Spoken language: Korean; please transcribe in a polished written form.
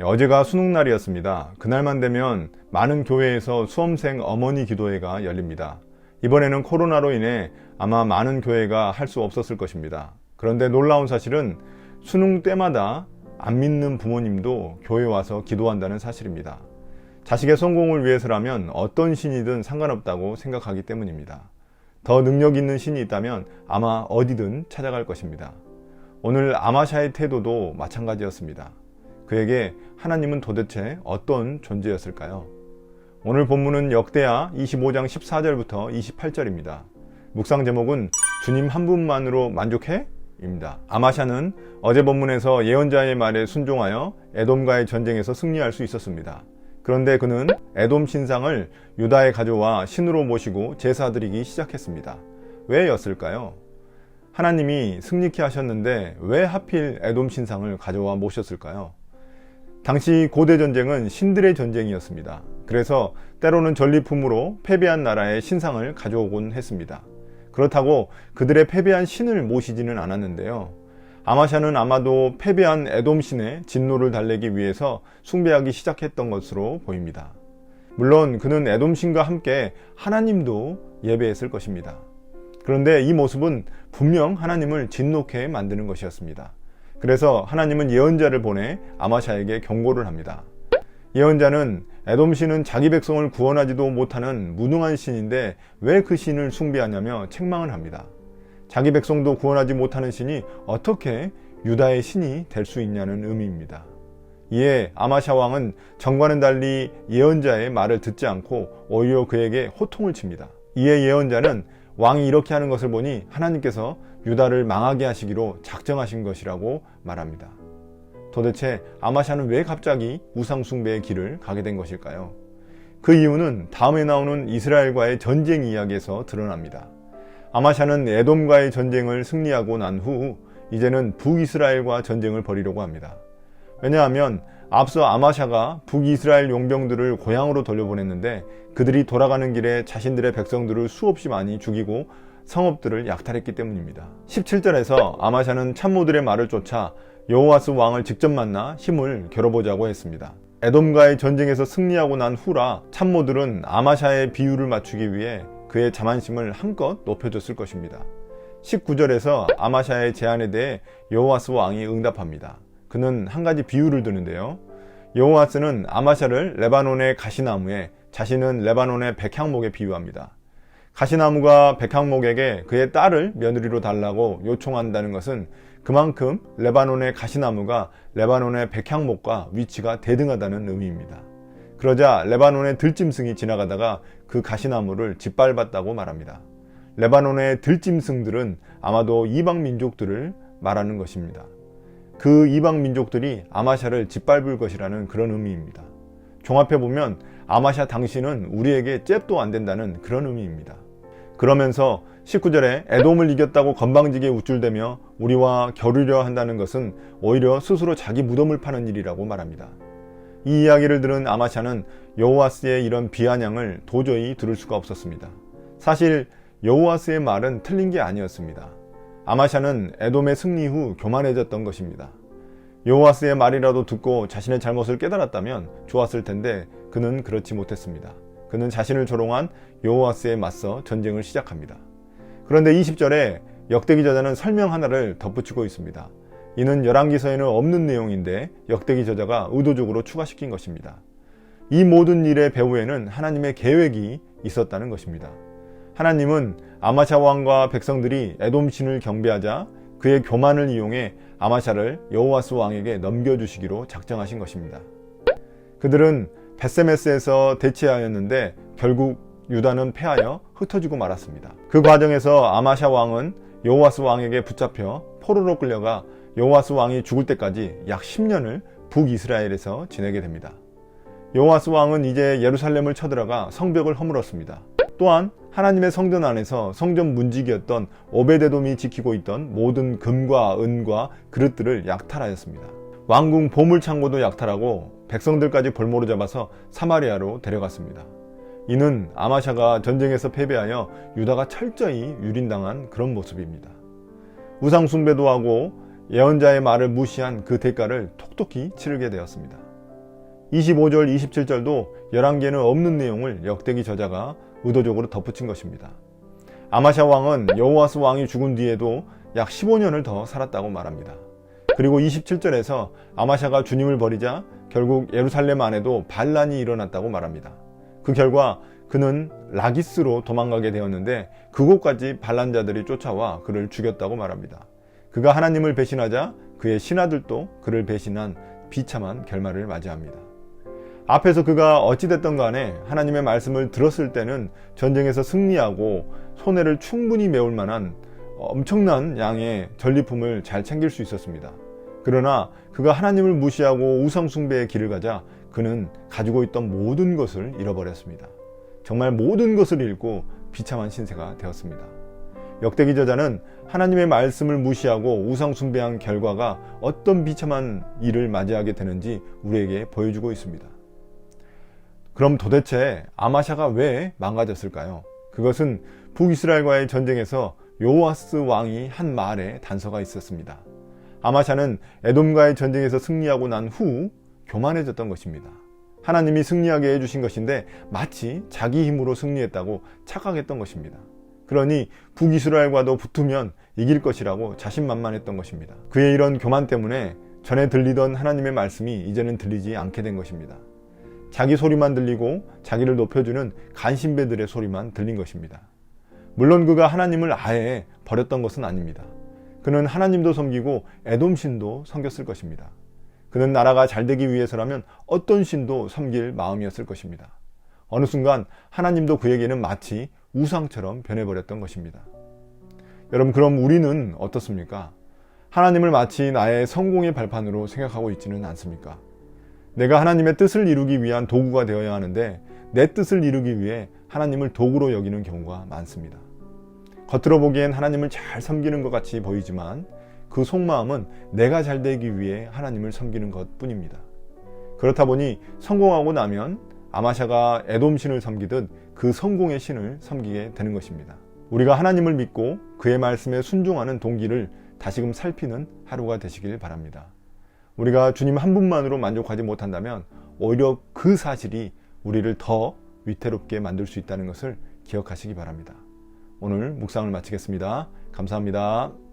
어제가 수능날이었습니다. 그날만 되면 많은 교회에서 수험생 어머니 기도회가 열립니다. 이번에는 코로나로 인해 아마 많은 교회가 할 수 없었을 것입니다. 그런데 놀라운 사실은 수능 때마다 안 믿는 부모님도 교회에 와서 기도한다는 사실입니다. 자식의 성공을 위해서라면 어떤 신이든 상관없다고 생각하기 때문입니다. 더 능력 있는 신이 있다면 아마 어디든 찾아갈 것입니다. 오늘 아마샤의 태도도 마찬가지였습니다. 그에게 하나님은 도대체 어떤 존재였을까요? 오늘 본문은 역대하 25장 14절부터 28절입니다. 묵상 제목은 주님 한 분만으로 만족해? 입니다. 아마샤는 어제 본문에서 예언자의 말에 순종하여 에돔과의 전쟁에서 승리할 수 있었습니다. 그런데 그는 에돔 신상을 유다에 가져와 신으로 모시고 제사드리기 시작했습니다. 왜였을까요? 하나님이 승리케 하셨는데 왜 하필 에돔 신상을 가져와 모셨을까요? 당시 고대 전쟁은 신들의 전쟁이었습니다. 그래서 때로는 전리품으로 패배한 나라의 신상을 가져오곤 했습니다. 그렇다고 그들의 패배한 신을 모시지는 않았는데요. 아마샤는 아마도 패배한 에돔 신의 진노를 달래기 위해서 숭배하기 시작했던 것으로 보입니다. 물론 그는 에돔 신과 함께 하나님도 예배했을 것입니다. 그런데 이 모습은 분명 하나님을 진노케 만드는 것이었습니다. 그래서 하나님은 예언자를 보내 아마샤에게 경고를 합니다. 예언자는 에돔 신은 자기 백성을 구원하지도 못하는 무능한 신인데 왜 그 신을 숭배하냐며 책망을 합니다. 자기 백성도 구원하지 못하는 신이 어떻게 유다의 신이 될 수 있냐는 의미입니다. 이에 아마샤 왕은 전과는 달리 예언자의 말을 듣지 않고 오히려 그에게 호통을 칩니다. 이에 예언자는 왕이 이렇게 하는 것을 보니 하나님께서 유다를 망하게 하시기로 작정하신 것이라고 말합니다. 도대체 아마샤는 왜 갑자기 우상숭배의 길을 가게 된 것일까요? 그 이유는 다음에 나오는 이스라엘과의 전쟁 이야기에서 드러납니다. 아마샤는 에돔과의 전쟁을 승리하고 난 후 이제는 북이스라엘과 전쟁을 벌이려고 합니다. 왜냐하면 앞서 아마샤가 북이스라엘 용병들을 고향으로 돌려보냈는데 그들이 돌아가는 길에 자신들의 백성들을 수없이 많이 죽이고 성읍들을 약탈했기 때문입니다. 17절에서 아마샤는 참모들의 말을 쫓아 여호아스 왕을 직접 만나 힘을 겨뤄보자고 했습니다. 에돔과의 전쟁에서 승리하고 난 후라 참모들은 아마샤의 비유를 맞추기 위해 그의 자만심을 한껏 높여줬을 것입니다. 19절에서 아마샤의 제안에 대해 여호아스 왕이 응답합니다. 그는 한 가지 비유를 드는데요. 여호아스는 아마샤를 레바논의 가시나무에, 자신은 레바논의 백향목에 비유합니다. 가시나무가 백향목에게 그의 딸을 며느리로 달라고 요청한다는 것은 그만큼 레바논의 가시나무가 레바논의 백향목과 위치가 대등하다는 의미입니다. 그러자 레바논의 들짐승이 지나가다가 그 가시나무를 짓밟았다고 말합니다. 레바논의 들짐승들은 아마도 이방 민족들을 말하는 것입니다. 그 이방 민족들이 아마샤를 짓밟을 것이라는 그런 의미입니다. 종합해보면 아마샤 당신은 우리에게 잽도 안 된다는 그런 의미입니다. 그러면서 19절에 에돔을 이겼다고 건방지게 우쭐대며 우리와 겨루려 한다는 것은 오히려 스스로 자기 무덤을 파는 일이라고 말합니다. 이 이야기를 들은 아마샤는 여호아스의 이런 비아냥을 도저히 들을 수가 없었습니다. 사실 여호아스의 말은 틀린 게 아니었습니다. 아마샤는 에돔의 승리 후 교만해졌던 것입니다. 여호아스의 말이라도 듣고 자신의 잘못을 깨달았다면 좋았을 텐데 그는 그렇지 못했습니다. 그는 자신을 조롱한 여호아스에 맞서 전쟁을 시작합니다. 그런데 20절에 역대기 저자는 설명 하나를 덧붙이고 있습니다. 이는 열왕기서에는 없는 내용인데 역대기 저자가 의도적으로 추가시킨 것입니다. 이 모든 일의 배후에는 하나님의 계획이 있었다는 것입니다. 하나님은 아마샤 왕과 백성들이 에돔 신을 경배하자 그의 교만을 이용해 아마샤를 여호아스 왕에게 넘겨주시기로 작정하신 것입니다. 그들은 벳세메스에서 대치하였는데 결국 유다는 패하여 흩어지고 말았습니다. 그 과정에서 아마샤 왕은 여호아스 왕에게 붙잡혀 포로로 끌려가 여호아스 왕이 죽을 때까지 약 10년을 북이스라엘에서 지내게 됩니다. 여호아스 왕은 이제 예루살렘을 쳐들어가 성벽을 허물었습니다. 또한 하나님의 성전 안에서 성전 문지기였던 오베데돔이 지키고 있던 모든 금과 은과 그릇들을 약탈하였습니다. 왕궁 보물창고도 약탈하고 백성들까지 볼모로 잡아서 사마리아로 데려갔습니다. 이는 아마샤가 전쟁에서 패배하여 유다가 철저히 유린당한 그런 모습입니다. 우상 숭배도 하고 예언자의 말을 무시한 그 대가를 톡톡히 치르게 되었습니다. 25절, 27절도 열왕기에는 없는 내용을 역대기 저자가 의도적으로 덧붙인 것입니다. 아마샤 왕은 여호아스 왕이 죽은 뒤에도 약 15년을 더 살았다고 말합니다. 그리고 27절에서 아마샤가 주님을 버리자 결국 예루살렘 안에도 반란이 일어났다고 말합니다. 그 결과 그는 라기스로 도망가게 되었는데 그곳까지 반란자들이 쫓아와 그를 죽였다고 말합니다. 그가 하나님을 배신하자 그의 신하들도 그를 배신한 비참한 결말을 맞이합니다. 앞에서 그가 어찌됐든 간에 하나님의 말씀을 들었을 때는 전쟁에서 승리하고 손해를 충분히 메울 만한 엄청난 양의 전리품을 잘 챙길 수 있었습니다. 그러나 그가 하나님을 무시하고 우상 숭배의 길을 가자 그는 가지고 있던 모든 것을 잃어버렸습니다. 정말 모든 것을 잃고 비참한 신세가 되었습니다. 역대기 저자는 하나님의 말씀을 무시하고 우상 숭배한 결과가 어떤 비참한 일을 맞이하게 되는지 우리에게 보여주고 있습니다. 그럼 도대체 아마샤가 왜 망가졌을까요? 그것은 북이스라엘과의 전쟁에서 요아스 왕이 한 말에 단서가 있었습니다. 아마샤는 에돔과의 전쟁에서 승리하고 난 후 교만해졌던 것입니다. 하나님이 승리하게 해주신 것인데 마치 자기 힘으로 승리했다고 착각했던 것입니다. 그러니 북이스라엘과도 붙으면 이길 것이라고 자신만만했던 것입니다. 그의 이런 교만 때문에 전에 들리던 하나님의 말씀이 이제는 들리지 않게 된 것입니다. 자기 소리만 들리고 자기를 높여주는 간신배들의 소리만 들린 것입니다. 물론 그가 하나님을 아예 버렸던 것은 아닙니다. 그는 하나님도 섬기고 에돔 신도 섬겼을 것입니다. 그는 나라가 잘 되기 위해서라면 어떤 신도 섬길 마음이었을 것입니다. 어느 순간 하나님도 그에게는 마치 우상처럼 변해버렸던 것입니다. 여러분, 그럼 우리는 어떻습니까? 하나님을 마치 나의 성공의 발판으로 생각하고 있지는 않습니까? 내가 하나님의 뜻을 이루기 위한 도구가 되어야 하는데 내 뜻을 이루기 위해 하나님을 도구로 여기는 경우가 많습니다. 겉으로 보기엔 하나님을 잘 섬기는 것 같이 보이지만 그 속마음은 내가 잘 되기 위해 하나님을 섬기는 것 뿐입니다. 그렇다 보니 성공하고 나면 아마샤가 에돔 신을 섬기듯 그 성공의 신을 섬기게 되는 것입니다. 우리가 하나님을 믿고 그의 말씀에 순종하는 동기를 다시금 살피는 하루가 되시길 바랍니다. 우리가 주님 한 분만으로 만족하지 못한다면 오히려 그 사실이 우리를 더 위태롭게 만들 수 있다는 것을 기억하시기 바랍니다. 오늘 묵상을 마치겠습니다. 감사합니다.